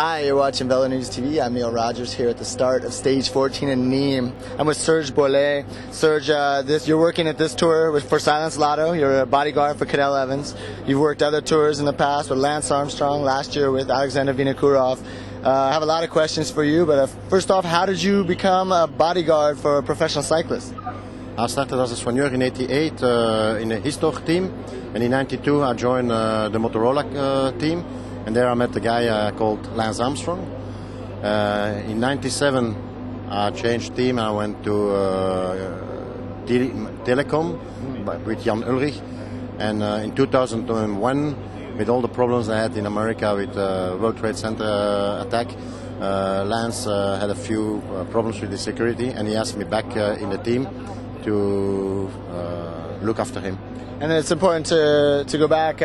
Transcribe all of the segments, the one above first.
Hi, you're watching Velo News TV. I'm Neil Rogers here at the start of stage 14 in Nîmes. I'm with Serge Borlee. Serge, you're working at this tour for Silence Lotto. You're a bodyguard for Cadel Evans. You've worked other tours in the past with Lance Armstrong, last year with Alexander Vinokourov. I have a lot of questions for you, but first off, how did you become a bodyguard for a professional cyclist? I started as a soigneur in '88 in a Histor team, and in '92 I joined the Motorola team. And there I met a guy called Lance Armstrong. In '97 I changed team. I went to Telecom with Jan Ulrich. And in 2001, with all the problems I had in America with World Trade Center attack, Lance had a few problems with the security, and he asked me back in the team to look after him. And it's important to go back.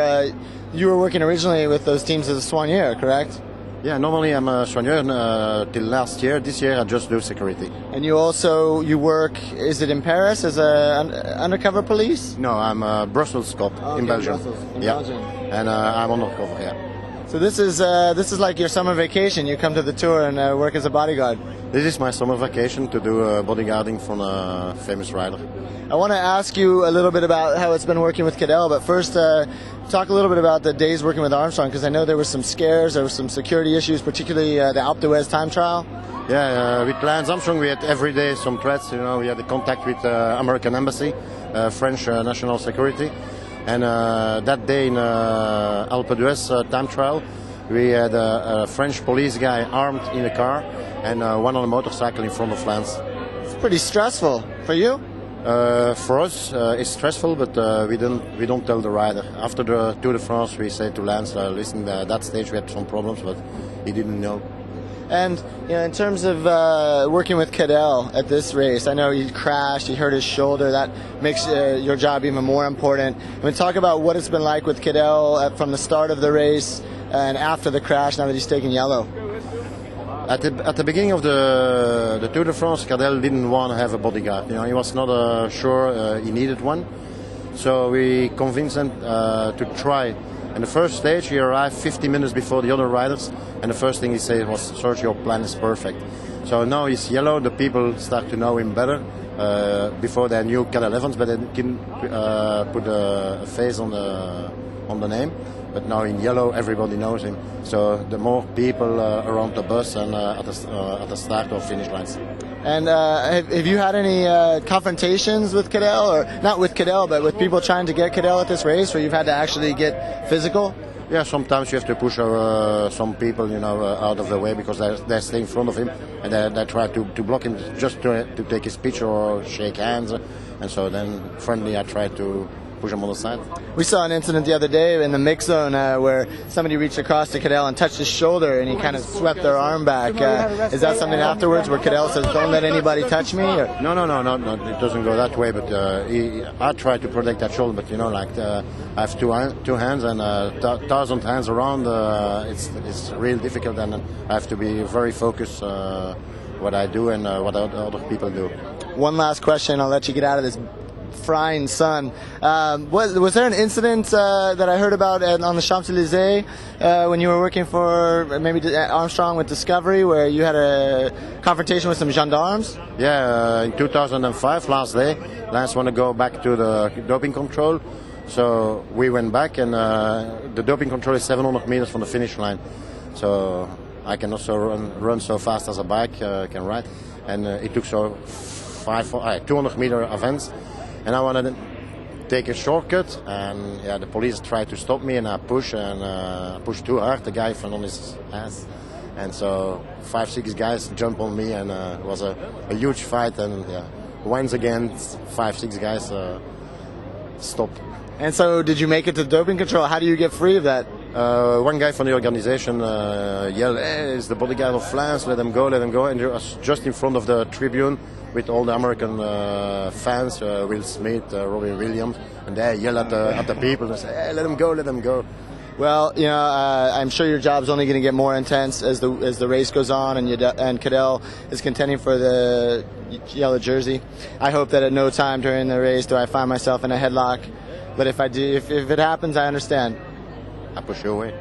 You were working originally with those teams as a soigneur, correct? Yeah, normally I'm a soigneur till last year. This year I just do security. And you work, is it in Paris as an undercover police? No, I'm a Brussels cop in Belgium. Belgium. And I'm undercover, yeah. So this is like your summer vacation. You come to the tour and work as a bodyguard. This is my summer vacation to do bodyguarding for a famous rider. I want to ask you a little bit about how it's been working with Cadel, but first talk a little bit about the days working with Armstrong, because I know there were some scares, there were some security issues, particularly the Alpe d'Huez time trial. Yeah, with Lance Armstrong we had every day some threats. You know, we had a contact with American embassy, French national security, and that day in Alpe d'Huez time trial, we had a French police guy armed in a car and one on a motorcycle in front of Lance. It's pretty stressful for you. For us, it's stressful, but we don't tell the rider. After the Tour de France, we say to Lance, "Listen, at that stage we had some problems, but he didn't know." And in terms of working with Cadel at this race, I know he crashed, he hurt his shoulder. That makes your job even more important. I mean, talk about what it's been like with Cadel from the start of the race and after the crash. Now that he's taken yellow. At the beginning of the Tour de France, Cadel didn't want to have a bodyguard. You know, he was not sure he needed one. So we convinced him to try. And the first stage, he arrived 50 minutes before the other riders, and the first thing he said was, "Serge, your plan is perfect." So now he's yellow. The people start to know him better. Before they knew Cadel Evans, but they didn't put a face on the name. But now in yellow, everybody knows him. So the more people around the bus and at the start or finish lines. And have you had any confrontations with Cadel, or not with Cadel, but with people trying to get Cadel at this race, where you've had to actually get physical? Yeah, sometimes you have to push some people, out of the way because they stay in front of him, and they try to block him just to take his picture or shake hands. And so then friendly, I try to push him on the side. We saw an incident the other day in the mix zone where somebody reached across to Cadel and touched his shoulder, and he kind of swept their arm back. Is that something afterwards where Cadel says, "Don't let anybody touch me"? Or? No, it doesn't go that way. But I try to protect that shoulder. But I have two hands and 1,000 hands around. It's real difficult, and I have to be very focused what I do and what other people do. One last question. I'll let you get out of this frying sun. Was there an incident that I heard about on the Champs-Élysées when you were working for maybe Armstrong with Discovery, where you had a confrontation with some gendarmes? Yeah, in 2005, last day, Lance wanted to go back to the doping control. So we went back, and the doping control is 700 meters from the finish line. So I can also run so fast as a bike can ride. And it took 200 meter events. And I wanted to take a shortcut, and the police tried to stop me, and I pushed too hard. The guy fell on his ass, and so 5-6 guys jumped on me, and it was a huge fight. And once again, 5-6 guys stopped. And so, did you make it to doping control? How do you get free of that? One guy from the organization yelled, "Hey, it's the bodyguard of Lance, let him go, let him go." And he was just in front of the tribune with all the American fans, Will Smith, Robin Williams, and they yell at the people and say, "Hey, let him go, let him go." Well, I'm sure your job's only going to get more intense as the race goes on, and Cadel is contending for the yellow jersey. I hope that at no time during the race do I find myself in a headlock, but if I do, if it happens, I understand. I push you away.